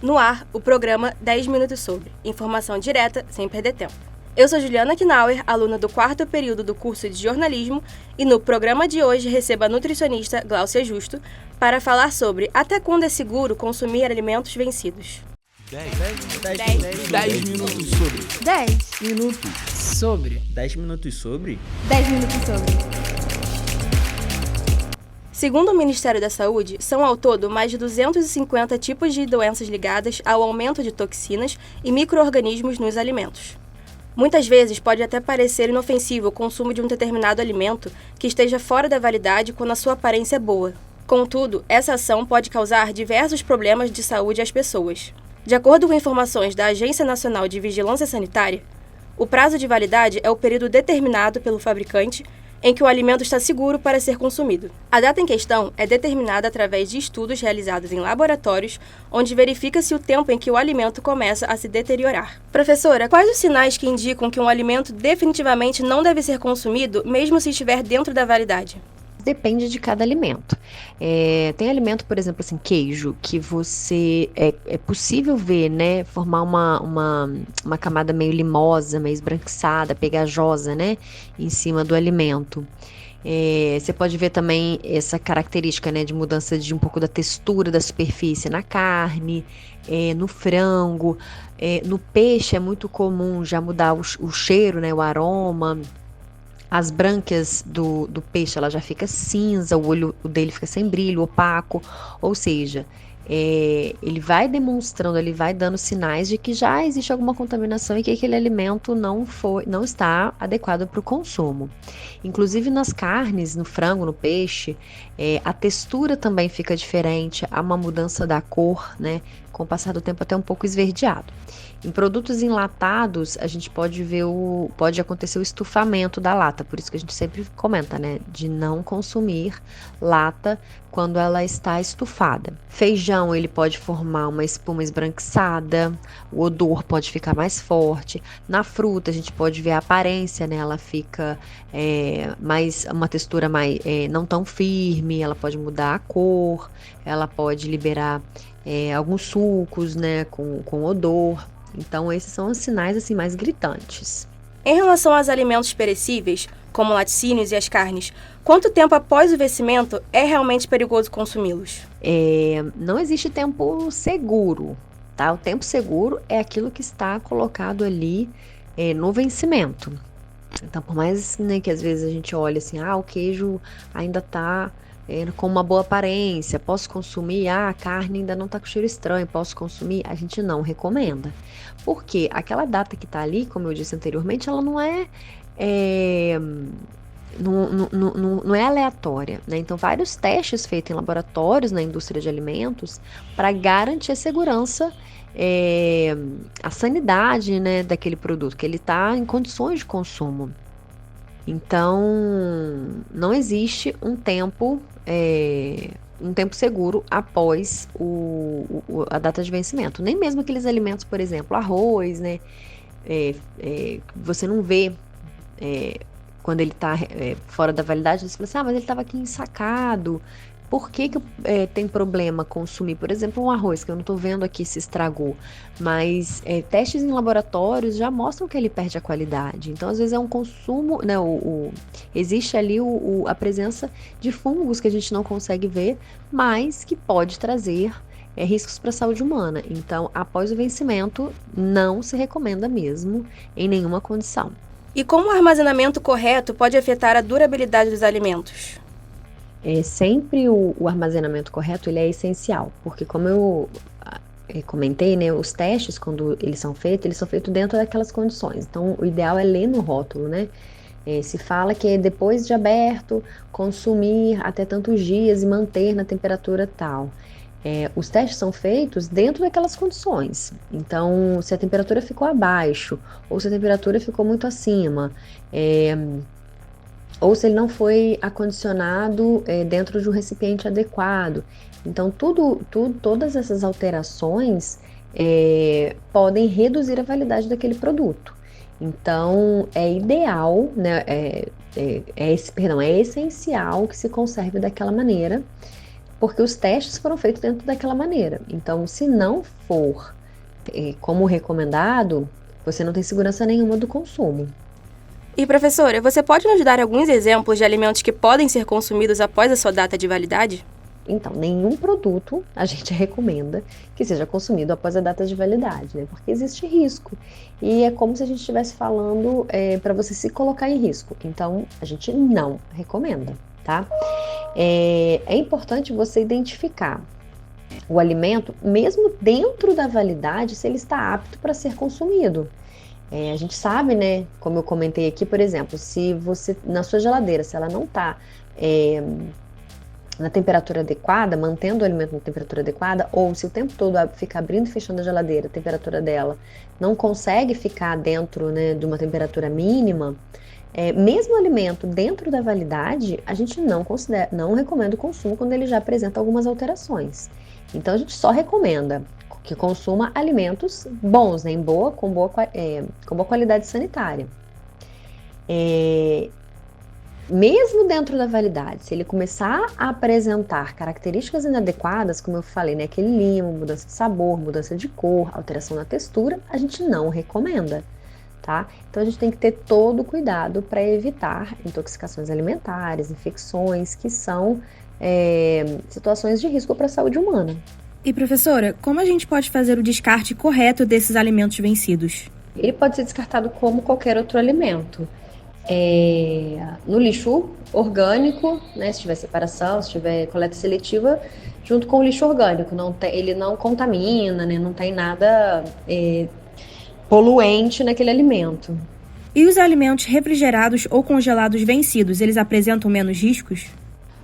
No ar, o programa 10 Minutos Sobre. Informação direta, sem perder tempo. Eu sou Juliana Knauer, aluna do 4º período do curso de jornalismo, e no programa de hoje recebo a nutricionista Gláucia Justo para falar sobre até quando é seguro consumir alimentos vencidos. 10 minutos sobre. 10 minutos sobre. 10 minutos sobre. 10 minutos sobre. Segundo o Ministério da Saúde, são ao todo mais de 250 tipos de doenças ligadas ao aumento de toxinas e micro-organismos nos alimentos. Muitas vezes pode até parecer inofensivo o consumo de um determinado alimento que esteja fora da validade quando a sua aparência é boa. Contudo, essa ação pode causar diversos problemas de saúde às pessoas. De acordo com informações da Agência Nacional de Vigilância Sanitária, o prazo de validade é o período determinado pelo fabricante em que o alimento está seguro para ser consumido. A data em questão é determinada através de estudos realizados em laboratórios, onde verifica-se o tempo em que o alimento começa a se deteriorar. Professora, quais os sinais que indicam que um alimento definitivamente não deve ser consumido, mesmo se estiver dentro da validade? Depende de cada alimento. Tem alimento, por exemplo, assim, queijo, que você é possível ver, né, formar uma camada meio limosa, meio esbranquiçada, pegajosa, né, em cima do alimento. Você pode ver também essa característica, né, de mudança de um pouco da textura da superfície na carne, no frango, no peixe é muito comum já mudar o cheiro, né, o aroma. As brânquias do peixe, ela já fica cinza, o olho dele fica sem brilho, opaco, ou seja, ele vai demonstrando, ele vai dando sinais de que já existe alguma contaminação e que aquele alimento não está adequado para o consumo. Inclusive nas carnes, no frango, no peixe, a textura também fica diferente, há uma mudança da cor, né? Com o passar do tempo até um pouco esverdeado. Em produtos enlatados, a gente pode acontecer o estufamento da lata, por isso que a gente sempre comenta, né, de não consumir lata quando ela está estufada. Feijão, ele pode formar uma espuma esbranquiçada, o odor pode ficar mais forte. Na fruta, a gente pode ver a aparência, né, ela fica uma textura mais não tão firme, ela pode mudar a cor, ela pode liberar alguns sucos, né, com odor. Então, esses são os sinais assim, mais gritantes. Em relação aos alimentos perecíveis, como laticínios e as carnes, quanto tempo após o vencimento é realmente perigoso consumi-los? Não existe tempo seguro, tá? O tempo seguro é aquilo que está colocado ali no vencimento. Então, por mais, né, que às vezes a gente olha assim, o queijo ainda está com uma boa aparência, posso consumir, a carne ainda não está com cheiro estranho, posso consumir, a gente não recomenda. Porque aquela data que está ali, como eu disse anteriormente, ela não é aleatória, né? Então, vários testes feitos em laboratórios na indústria de alimentos para garantir a segurança, a sanidade, né, daquele produto, que ele está em condições de consumo. Então, não existe um tempo seguro após a data de vencimento. Nem mesmo aqueles alimentos, por exemplo, arroz, né? Você não vê quando ele está fora da validade, você fala assim, mas ele estava aqui ensacado. Por que tem problema consumir, por exemplo, um arroz, que eu não estou vendo aqui se estragou, mas testes em laboratórios já mostram que ele perde a qualidade. Então, às vezes é um consumo, né, existe ali a presença de fungos que a gente não consegue ver, mas que pode trazer riscos para a saúde humana. Então, após o vencimento, não se recomenda mesmo em nenhuma condição. E como o armazenamento correto pode afetar a durabilidade dos alimentos? Sempre o armazenamento correto ele é essencial, porque como eu comentei, né, os testes, quando eles são feitos dentro daquelas condições. Então, o ideal é ler no rótulo, né? Se fala que depois de aberto, consumir até tantos dias e manter na temperatura tal. Os testes são feitos dentro daquelas condições. Então, se a temperatura ficou abaixo, ou se a temperatura ficou muito acima, ou se ele não foi acondicionado dentro de um recipiente adequado. Então, todas essas alterações podem reduzir a validade daquele produto. Então, é ideal, né, é essencial que se conserve daquela maneira, porque os testes foram feitos dentro daquela maneira. Então, se não for como recomendado, você não tem segurança nenhuma do consumo. E, professora, você pode nos dar alguns exemplos de alimentos que podem ser consumidos após a sua data de validade? Então, nenhum produto a gente recomenda que seja consumido após a data de validade, né? Porque existe risco. E é como se a gente estivesse falando para você se colocar em risco. Então, a gente não recomenda, tá? É importante você identificar o alimento, mesmo dentro da validade, se ele está apto para ser consumido. A gente sabe, né, como eu comentei aqui, por exemplo, se você, na sua geladeira, se ela não está na temperatura adequada, mantendo o alimento na temperatura adequada, ou se o tempo todo fica abrindo e fechando a geladeira, a temperatura dela não consegue ficar dentro, né, de uma temperatura mínima, mesmo o alimento dentro da validade, a gente não recomenda o consumo quando ele já apresenta algumas alterações. Então, a gente só recomenda que consuma alimentos bons, né, com boa qualidade sanitária. Mesmo dentro da validade, se ele começar a apresentar características inadequadas, como eu falei, né, aquele limo, mudança de sabor, mudança de cor, alteração na textura, a gente não recomenda, tá? Então a gente tem que ter todo o cuidado para evitar intoxicações alimentares, infecções, que são situações de risco para a saúde humana. E, professora, como a gente pode fazer o descarte correto desses alimentos vencidos? Ele pode ser descartado como qualquer outro alimento. No lixo orgânico, né, se tiver separação, se tiver coleta seletiva, junto com o lixo orgânico. Ele não contamina, né, não tem nada poluente naquele alimento. E os alimentos refrigerados ou congelados vencidos, eles apresentam menos riscos?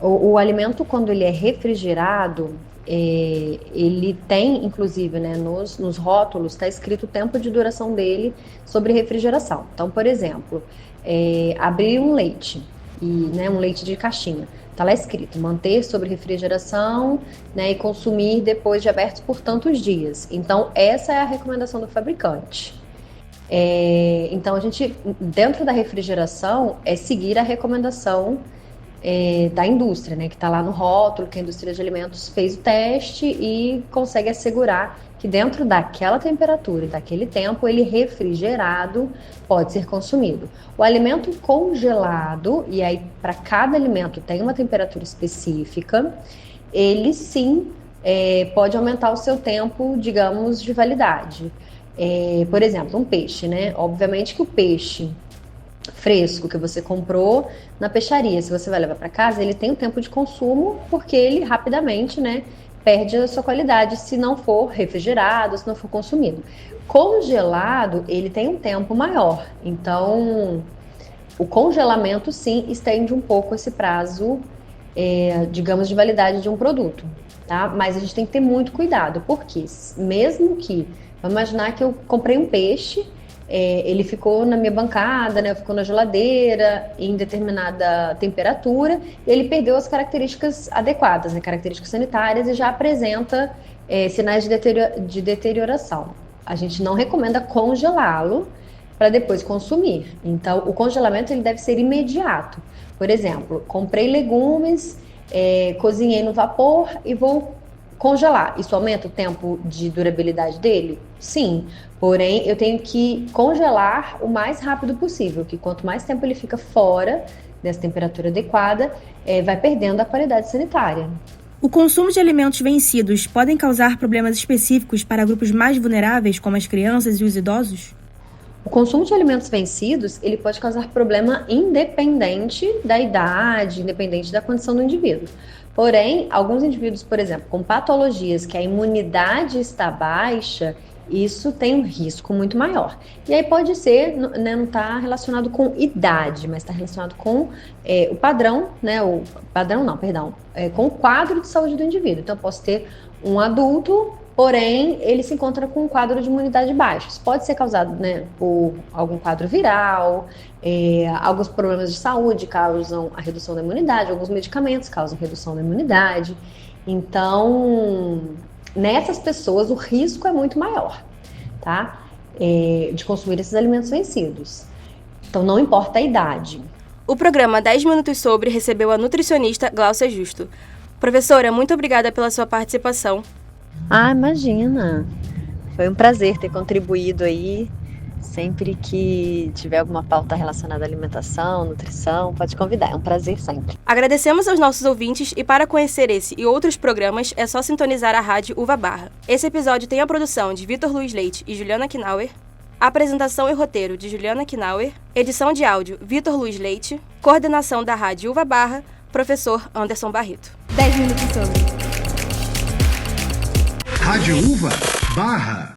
O alimento, quando ele é refrigerado, ele tem, inclusive, né, nos rótulos, está escrito o tempo de duração dele sobre refrigeração. Então, por exemplo, abrir um leite, um leite de caixinha, está lá escrito, manter sob refrigeração, né, e consumir depois de abertos por tantos dias. Então, essa é a recomendação do fabricante. Então, a gente, dentro da refrigeração, seguir a recomendação da indústria, né, que está lá no rótulo, que a indústria de alimentos fez o teste e consegue assegurar que dentro daquela temperatura e daquele tempo, ele refrigerado pode ser consumido. O alimento congelado, e aí para cada alimento tem uma temperatura específica, ele sim pode aumentar o seu tempo, digamos, de validade. Por exemplo, um peixe, né? Obviamente que o peixe fresco que você comprou na peixaria, se você vai levar para casa, ele tem um tempo de consumo, porque ele rapidamente, né, perde a sua qualidade se não for refrigerado, se não for consumido. Congelado, ele tem um tempo maior, então o congelamento sim estende um pouco esse prazo, digamos, de validade de um produto, tá? Mas a gente tem que ter muito cuidado, porque mesmo que, vamos imaginar que eu comprei um peixe, ele ficou na minha bancada, né, ficou na geladeira em determinada temperatura, e ele perdeu as características adequadas, né, características sanitárias, e já apresenta sinais de deterioração. A gente não recomenda congelá-lo para depois consumir. Então, o congelamento ele deve ser imediato. Por exemplo, comprei legumes, cozinhei no vapor e vou congelar. Isso aumenta o tempo de durabilidade dele? Sim. Porém, eu tenho que congelar o mais rápido possível, que quanto mais tempo ele fica fora dessa temperatura adequada, vai perdendo a qualidade sanitária. O consumo de alimentos vencidos podem causar problemas específicos para grupos mais vulneráveis, como as crianças e os idosos? O consumo de alimentos vencidos, ele pode causar problema independente da idade, independente da condição do indivíduo. Porém, alguns indivíduos, por exemplo, com patologias que a imunidade está baixa, isso tem um risco muito maior. E aí pode ser, né, não está relacionado com idade, mas está relacionado com o padrão, né, com o quadro de saúde do indivíduo. Então, eu posso ter um adulto, porém, ele se encontra com um quadro de imunidade baixa. Isso pode ser causado, né, por algum quadro viral, alguns problemas de saúde causam a redução da imunidade, alguns medicamentos causam redução da imunidade. Então, nessas pessoas, o risco é muito maior, tá? De consumir esses alimentos vencidos. Então, não importa a idade. O programa 10 Minutos Sobre recebeu a nutricionista Gláucia Justo. Professora, muito obrigada pela sua participação. Ah, imagina. Foi um prazer ter contribuído aí. Sempre que tiver alguma pauta relacionada à alimentação, nutrição, pode convidar. É um prazer sempre. Agradecemos aos nossos ouvintes e para conhecer esse e outros programas é só sintonizar a rádio Uva Barra. Esse episódio tem a produção de Vitor Luiz Leite e Juliana Knauer, apresentação e roteiro de Juliana Knauer, edição de áudio Vitor Luiz Leite, coordenação da rádio Uva Barra, professor Anderson Barreto. 10 minutos sobre. Rádio Uva Barra.